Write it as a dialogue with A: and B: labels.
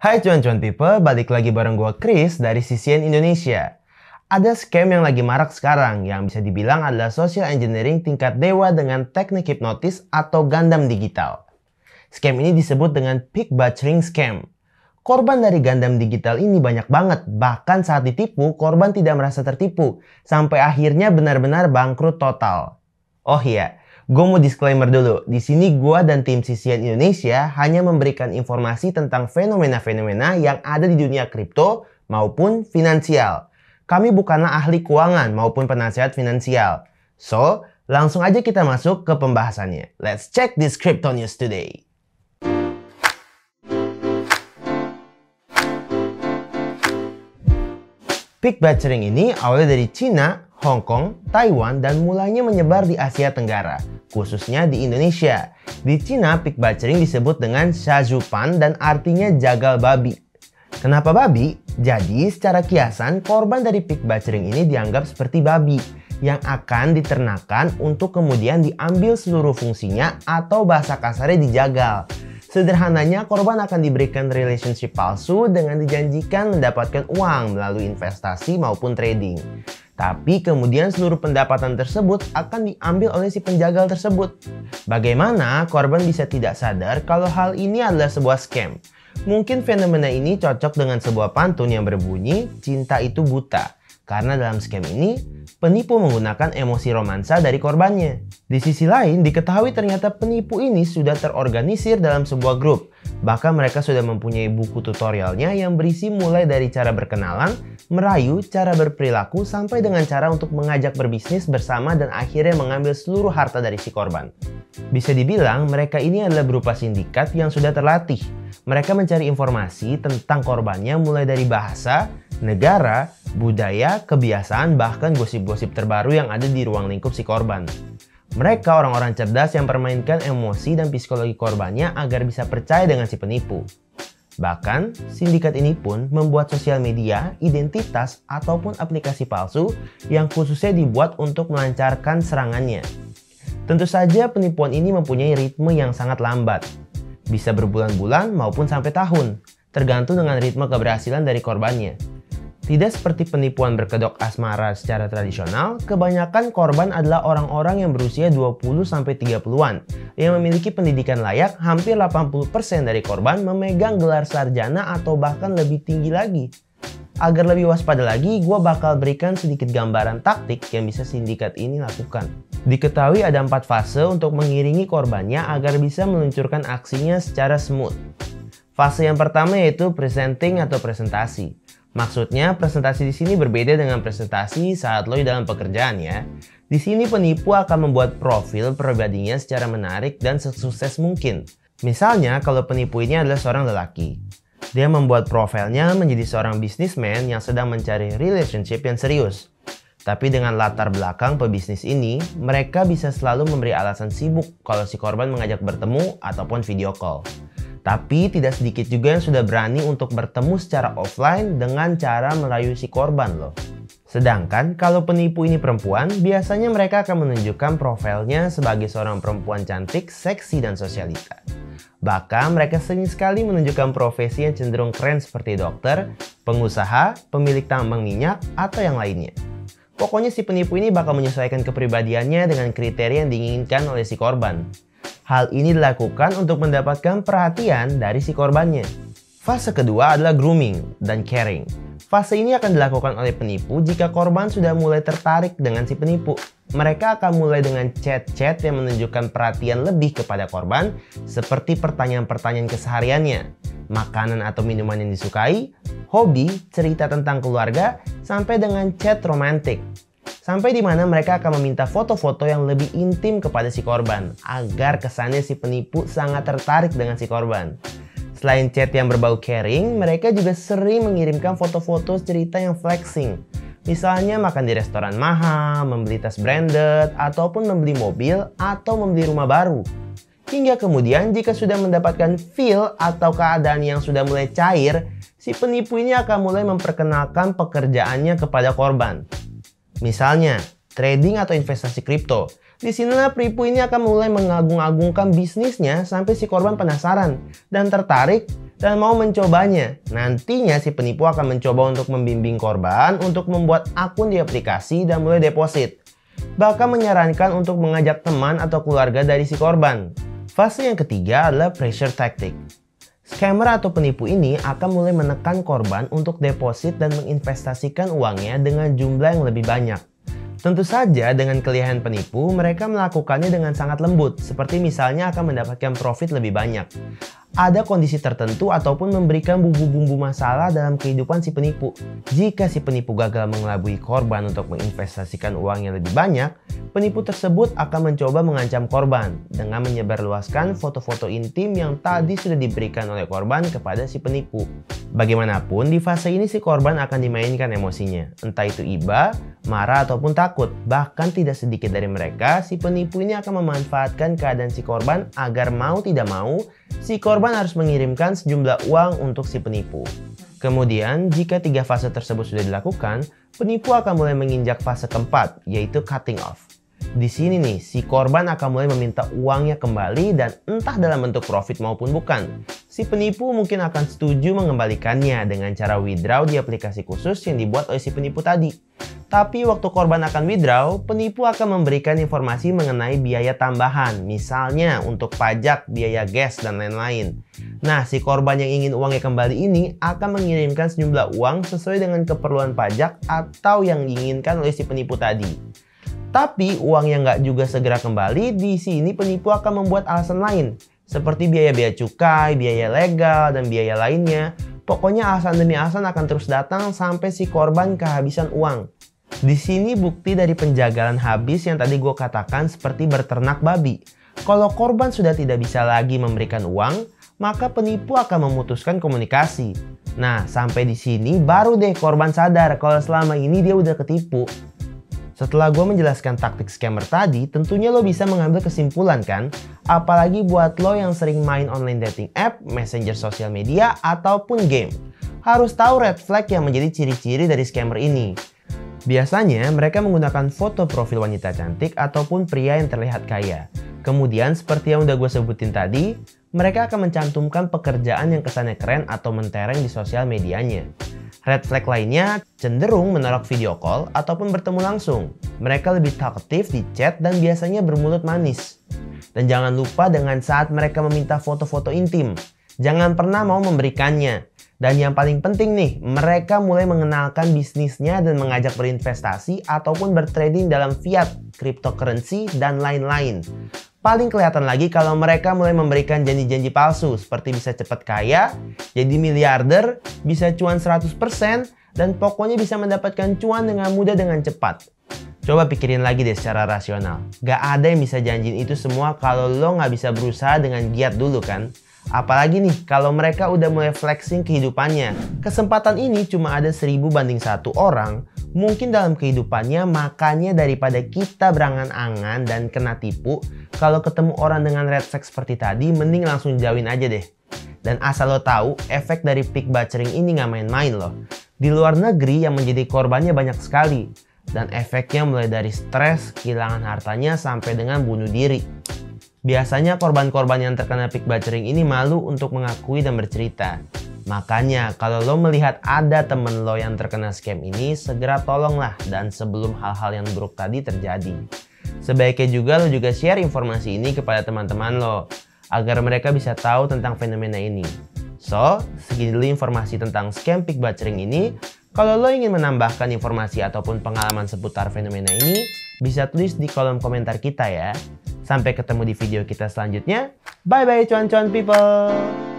A: Hai cuan-cuan people, balik lagi bareng gua Chris dari CCN Indonesia. Ada scam yang lagi marak sekarang yang bisa dibilang adalah social engineering tingkat dewa dengan teknik hipnotis atau gandam digital. Scam ini disebut dengan pig butchering scam. Korban dari gandam digital ini banyak banget, bahkan saat ditipu korban tidak merasa tertipu, sampai akhirnya benar-benar bangkrut total. Oh iya, gue mau disclaimer dulu. Di sini gue dan tim CCN Indonesia hanya memberikan informasi tentang fenomena-fenomena yang ada di dunia kripto maupun finansial. Kami bukanlah ahli keuangan maupun penasehat finansial. So, langsung aja kita masuk ke pembahasannya. Let's check this crypto news today. Pig butchering ini awalnya dari Cina, Hong Kong, Taiwan, dan mulainya menyebar di Asia Tenggara, khususnya di Indonesia. Di Cina, pig butchering disebut dengan Shazhupan dan artinya jagal babi. Kenapa babi? Jadi, secara kiasan, korban dari pig butchering ini dianggap seperti babi yang akan diternakan untuk kemudian diambil seluruh fungsinya atau bahasa kasarnya dijagal. Sederhananya, korban akan diberikan relationship palsu dengan dijanjikan mendapatkan uang melalui investasi maupun trading. Tapi kemudian seluruh pendapatan tersebut akan diambil oleh si penjagal tersebut. Bagaimana korban bisa tidak sadar kalau hal ini adalah sebuah scam? Mungkin fenomena ini cocok dengan sebuah pantun yang berbunyi, cinta itu buta. Karena dalam scam ini, penipu menggunakan emosi romansa dari korbannya. Di sisi lain, diketahui ternyata penipu ini sudah terorganisir dalam sebuah grup. Bahkan mereka sudah mempunyai buku tutorialnya yang berisi mulai dari cara berkenalan, merayu, cara berperilaku, sampai dengan cara untuk mengajak berbisnis bersama dan akhirnya mengambil seluruh harta dari si korban. Bisa dibilang mereka ini adalah berupa sindikat yang sudah terlatih. Mereka mencari informasi tentang korbannya mulai dari bahasa, negara, budaya, kebiasaan, bahkan gosip-gosip terbaru yang ada di ruang lingkup si korban. Mereka orang-orang cerdas yang permainkan emosi dan psikologi korbannya agar bisa percaya dengan si penipu. Bahkan, sindikat ini pun membuat sosial media, identitas, ataupun aplikasi palsu yang khususnya dibuat untuk melancarkan serangannya. Tentu saja penipuan ini mempunyai ritme yang sangat lambat. Bisa berbulan-bulan maupun sampai tahun, tergantung dengan ritme keberhasilan dari korbannya. Tidak seperti penipuan berkedok asmara secara tradisional, kebanyakan korban adalah orang-orang yang berusia 20-30-an yang memiliki pendidikan layak. Hampir 80% dari korban memegang gelar sarjana atau bahkan lebih tinggi lagi. Agar lebih waspada lagi, gue bakal berikan sedikit gambaran taktik yang bisa sindikat ini lakukan. Diketahui ada 4 fase untuk mengiringi korbannya agar bisa meluncurkan aksinya secara smooth. Fase yang pertama yaitu presenting atau presentasi. Maksudnya, presentasi di sini berbeda dengan presentasi saat lo di dalam pekerjaan ya. Di sini penipu akan membuat profil pribadinya secara menarik dan sesukses mungkin. Misalnya, kalau penipu ini adalah seorang lelaki. Dia membuat profilnya menjadi seorang bisnisman yang sedang mencari relationship yang serius. Tapi dengan latar belakang pebisnis ini, mereka bisa selalu memberi alasan sibuk kalau si korban mengajak bertemu ataupun video call. Tapi tidak sedikit juga yang sudah berani untuk bertemu secara offline dengan cara merayu si korban loh. Sedangkan kalau penipu ini perempuan, biasanya mereka akan menunjukkan profilnya sebagai seorang perempuan cantik, seksi, dan sosialita. Bahkan mereka sering sekali menunjukkan profesi yang cenderung keren seperti dokter, pengusaha, pemilik tambang minyak, atau yang lainnya. Pokoknya si penipu ini bakal menyesuaikan kepribadiannya dengan kriteria yang diinginkan oleh si korban. Hal ini dilakukan untuk mendapatkan perhatian dari si korbannya. Fase kedua adalah grooming dan caring. Fase ini akan dilakukan oleh penipu jika korban sudah mulai tertarik dengan si penipu. Mereka akan mulai dengan chat-chat yang menunjukkan perhatian lebih kepada korban, seperti pertanyaan-pertanyaan kesehariannya, makanan atau minuman yang disukai, hobi, cerita tentang keluarga, sampai dengan chat romantik. Sampai di mana mereka akan meminta foto-foto yang lebih intim kepada si korban, agar kesannya si penipu sangat tertarik dengan si korban. Selain chat yang berbau caring, mereka juga sering mengirimkan foto-foto cerita yang flexing. Misalnya makan di restoran mahal, membeli tas branded, ataupun membeli mobil atau membeli rumah baru. Hingga kemudian jika sudah mendapatkan feel atau keadaan yang sudah mulai cair, si penipu ini akan mulai memperkenalkan pekerjaannya kepada korban. Misalnya, trading atau investasi kripto. Di sinilah penipu ini akan mulai mengagung-agungkan bisnisnya sampai si korban penasaran dan tertarik dan mau mencobanya. Nantinya si penipu akan mencoba untuk membimbing korban untuk membuat akun di aplikasi dan mulai deposit. Bahkan menyarankan untuk mengajak teman atau keluarga dari si korban. Fase yang ketiga adalah pressure tactic. Scammer atau penipu ini akan mulai menekan korban untuk deposit dan menginvestasikan uangnya dengan jumlah yang lebih banyak. Tentu saja dengan kelihayan penipu, mereka melakukannya dengan sangat lembut, seperti misalnya akan mendapatkan profit lebih banyak. Ada kondisi tertentu ataupun memberikan bumbu-bumbu masalah dalam kehidupan si penipu. Jika si penipu gagal mengelabui korban untuk menginvestasikan uangnya lebih banyak, penipu tersebut akan mencoba mengancam korban dengan menyebarluaskan foto-foto intim yang tadi sudah diberikan oleh korban kepada si penipu. Bagaimanapun, di fase ini si korban akan dimainkan emosinya, entah itu iba, marah ataupun takut. Bahkan tidak sedikit dari mereka, si penipu ini akan memanfaatkan keadaan si korban agar mau tidak mau, si korban harus mengirimkan sejumlah uang untuk si penipu. Kemudian, jika 3 fase tersebut sudah dilakukan, penipu akan mulai menginjak fase keempat, yaitu cutting off. Di sini nih, si korban akan mulai meminta uangnya kembali dan entah dalam bentuk profit maupun bukan. Si penipu mungkin akan setuju mengembalikannya dengan cara withdraw di aplikasi khusus yang dibuat oleh si penipu tadi. Tapi waktu korban akan withdraw, penipu akan memberikan informasi mengenai biaya tambahan, misalnya untuk pajak, biaya gas, dan lain-lain. Nah, si korban yang ingin uangnya kembali ini akan mengirimkan sejumlah uang sesuai dengan keperluan pajak atau yang diinginkan oleh si penipu tadi. Tapi uang yang nggak juga segera kembali, di sini penipu akan membuat alasan lain, seperti biaya-biaya cukai, biaya legal, dan biaya lainnya. Pokoknya alasan demi alasan akan terus datang sampai si korban kehabisan uang. Di sini bukti dari penjagalan habis yang tadi gue katakan seperti berternak babi. Kalau korban sudah tidak bisa lagi memberikan uang, maka penipu akan memutuskan komunikasi. Nah, sampai di sini baru deh korban sadar kalau selama ini dia udah ketipu. Setelah gue menjelaskan taktik scammer tadi, tentunya lo bisa mengambil kesimpulan kan? Apalagi buat lo yang sering main online dating app, messenger sosial media, ataupun game. Harus tahu red flag yang menjadi ciri-ciri dari scammer ini. Biasanya mereka menggunakan foto profil wanita cantik ataupun pria yang terlihat kaya. Kemudian seperti yang udah gue sebutin tadi, mereka akan mencantumkan pekerjaan yang kesannya keren atau mentereng di sosial medianya. Red flag lainnya cenderung menolak video call ataupun bertemu langsung. Mereka lebih talkative di chat dan biasanya bermulut manis. Dan jangan lupa dengan saat mereka meminta foto-foto intim, jangan pernah mau memberikannya. Dan yang paling penting nih, mereka mulai mengenalkan bisnisnya dan mengajak berinvestasi ataupun bertrading dalam fiat, cryptocurrency, dan lain-lain. Paling kelihatan lagi kalau mereka mulai memberikan janji-janji palsu seperti bisa cepat kaya, jadi miliarder, bisa cuan 100%, dan pokoknya bisa mendapatkan cuan dengan mudah dengan cepat. Coba pikirin lagi deh secara rasional. Gak ada yang bisa janjiin itu semua kalau lo gak bisa berusaha dengan giat dulu kan? Apalagi nih kalau mereka udah mulai flexing kehidupannya. Kesempatan ini cuma ada 1000 banding 1 orang. Mungkin dalam kehidupannya, makanya daripada kita berangan-angan dan kena tipu, kalau ketemu orang dengan red flag seperti tadi, mending langsung jauhin aja deh. Dan asal lo tahu, efek dari pick butchering ini nggak main-main loh. Di luar negeri yang menjadi korbannya banyak sekali. Dan efeknya mulai dari stres, kehilangan hartanya, sampai dengan bunuh diri. Biasanya korban-korban yang terkena pick butchering ini malu untuk mengakui dan bercerita. Makanya kalau lo melihat ada temen lo yang terkena scam ini, segera tolonglah dan sebelum hal-hal yang buruk tadi terjadi. Sebaiknya juga lo juga share informasi ini kepada teman-teman lo, agar mereka bisa tahu tentang fenomena ini. So, segini dulu informasi tentang scam pick butchering ini. Kalau lo ingin menambahkan informasi ataupun pengalaman seputar fenomena ini, bisa tulis di kolom komentar kita ya. Sampai ketemu di video kita selanjutnya. Bye-bye cuan-cuan people!